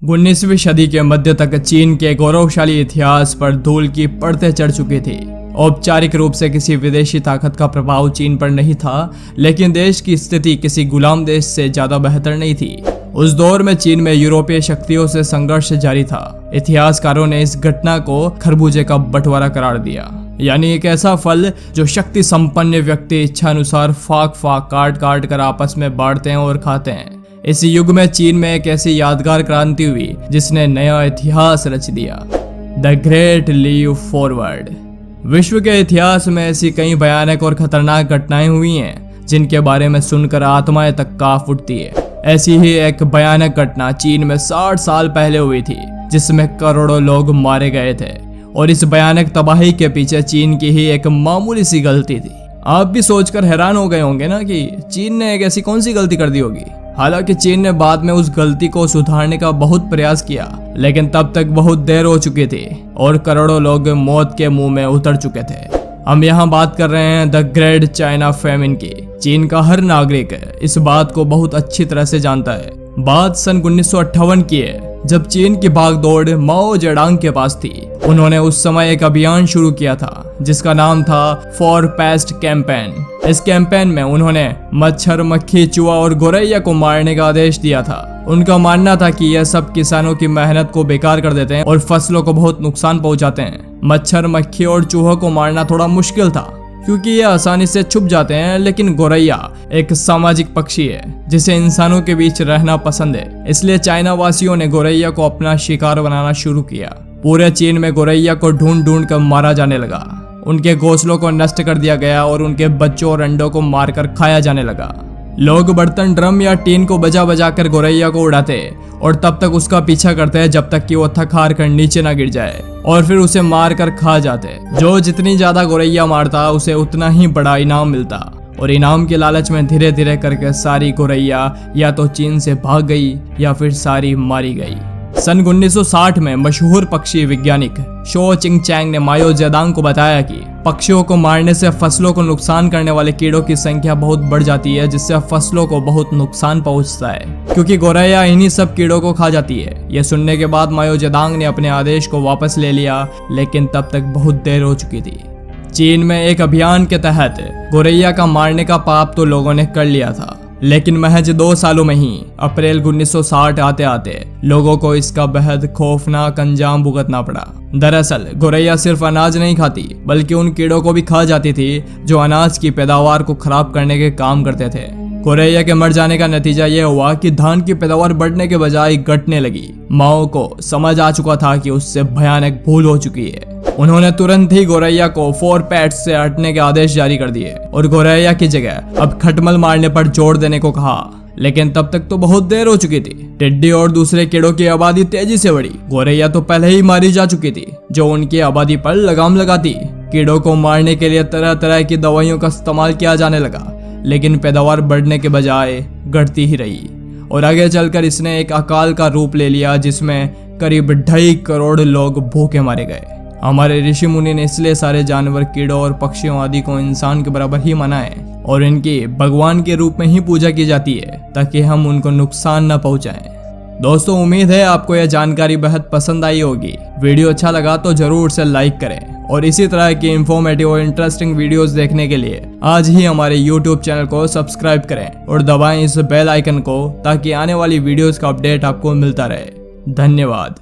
19वीं सदी के मध्य तक चीन के गौरवशाली इतिहास पर धूल की परतें चढ़ चुकी थी। औपचारिक रूप से किसी विदेशी ताकत का प्रभाव चीन पर नहीं था, लेकिन देश की स्थिति किसी गुलाम देश से ज्यादा बेहतर नहीं थी। उस दौर में चीन में यूरोपीय शक्तियों से संघर्ष जारी था। इतिहासकारों ने इस घटना को खरबूजे का बंटवारा करार दिया, यानी एक ऐसा फल जो शक्ति संपन्न व्यक्ति इच्छानुसार फाक काट काट कर आपस में बांटते हैं और खाते हैं। इस युग में चीन में एक ऐसी यादगार क्रांति हुई जिसने नया इतिहास रच दिया, द ग्रेट लीप फॉरवर्ड। विश्व के इतिहास में ऐसी कई भयानक और खतरनाक घटनाएं हुई हैं जिनके बारे में सुनकर आत्माएं तक कांप उठती है। ऐसी ही एक भयानक घटना चीन में 60 साल पहले हुई थी, जिसमें करोड़ों लोग मारे गए थे। और इस भयानक तबाही के पीछे चीन की ही एक मामूली सी गलती थी। आप भी सोचकर हैरान हो गए होंगे ना कि चीन ने एक ऐसी कौन सी गलती कर दी होगी। हालांकि चीन ने बाद में उस गलती को सुधारने का बहुत प्रयास किया, लेकिन तब तक बहुत देर हो चुकी थी और करोड़ों लोग मौत के मुंह में उतर चुके थे। हम यहाँ बात कर रहे हैं द ग्रेट चाइना फेमिन की। चीन का हर नागरिक इस बात को बहुत अच्छी तरह से जानता है। बात सन 1958 की है, जब चीन की भागदौड़ माओ जेडांग के पास थी। उन्होंने उस समय एक अभियान शुरू किया था जिसका नाम था फॉर पेस्ट कैंपेन। इस कैंपेन में उन्होंने मच्छर, मक्खी, चूहा और गोरैया को मारने का आदेश दिया था। उनका मानना था कि यह सब किसानों की मेहनत को बेकार कर देते हैं और फसलों को बहुत नुकसान पहुंचाते हैं। मच्छर, मक्खी और चूहों को मारना थोड़ा मुश्किल था क्योंकि ये आसानी से छुप जाते हैं, लेकिन गोरैया एक सामाजिक पक्षी है जिसे इंसानों के बीच रहना पसंद है। इसलिए चाइना वासियों ने गोरैया को अपना शिकार बनाना शुरू किया। पूरे चीन में गोरैया को ढूंढ ढूंढ कर मारा जाने लगा। उनके घोंसलों को नष्ट कर दिया गया और उनके बच्चों और अंडों को मारकर खाया जाने लगा। लोग बर्तन, ड्रम या टीन को बजा बजा कर गोरैया को उड़ाते और तब तक उसका पीछा करते हैं जब तक कि वो थक हार कर नीचे ना गिर जाए, और फिर उसे मार कर खा जाते। जो जितनी ज्यादा गोरैया मारता उसे उतना ही बड़ा इनाम मिलता, और इनाम के लालच में धीरे धीरे करके सारी गोरैया या तो चीन से भाग गई या फिर सारी मारी गई। सन 1960 में मशहूर पक्षी वैज्ञानिक शो चिंग चैंग ने माओ जेडांग को बताया कि पक्षियों को मारने से फसलों को नुकसान करने वाले कीड़ों की संख्या बहुत बढ़ जाती है, जिससे फसलों को बहुत नुकसान पहुंचता है क्योंकि गोरैया इन्हीं सब कीड़ों को खा जाती है। यह सुनने के बाद माओ जेडांग ने अपने आदेश को वापस ले लिया, लेकिन तब तक बहुत देर हो चुकी थी। चीन में एक अभियान के तहत गोरैया का मारने का पाप तो लोगों ने कर लिया था, लेकिन महज 2 सालों में ही अप्रैल 1960 आते आते लोगों को इसका बेहद खौफनाक अंजाम भुगतना पड़ा। दरअसल गोरैया सिर्फ अनाज नहीं खाती, बल्कि उन कीड़ों को भी खा जाती थी जो अनाज की पैदावार को खराब करने के काम करते थे। गोरैया के मर जाने का नतीजा यह हुआ कि धान की पैदावार बढ़ने के बजाय घटने लगी। माओ को समझ आ चुका था कि उससे भयानक भूल हो चुकी है। उन्होंने तुरंत ही गोरैया को 4 पेट्स से हटने के आदेश जारी कर दिए और गोरैया की जगह अब खटमल मारने पर जोर देने को कहा। लेकिन तब तक तो बहुत देर हो चुकी थी। टिड्डी और दूसरे कीड़ों की आबादी तेजी से बढ़ी। गोरैया तो पहले ही मारी जा चुकी थी, जो उनकी आबादी पर लगाम लगाती। कीड़ों को मारने के लिए तरह तरह की दवाइयों का इस्तेमाल किया जाने लगा, लेकिन पैदावार बढ़ने के बजाय घटती ही रही। और आगे चलकर इसने एक अकाल का रूप ले लिया, जिसमें करीब 2.5 करोड़ लोग भूखे मारे गए। हमारे ऋषि मुनि ने इसलिए सारे जानवर, कीड़ों और पक्षियों आदि को इंसान के बराबर ही माना है और इनकी भगवान के रूप में ही पूजा की जाती है, ताकि हम उनको नुकसान न पहुंचाएं। दोस्तों, उम्मीद है आपको यह जानकारी बेहद पसंद आई होगी। वीडियो अच्छा लगा तो जरूर से लाइक करें और इसी तरह की इंफॉर्मेटिव और इंटरेस्टिंग वीडियोस देखने के लिए आज ही हमारे YouTube चैनल को सब्सक्राइब करें और दबाएं इस बेल आइकन को, ताकि आने वाली वीडियोस का अपडेट आपको मिलता रहे। धन्यवाद।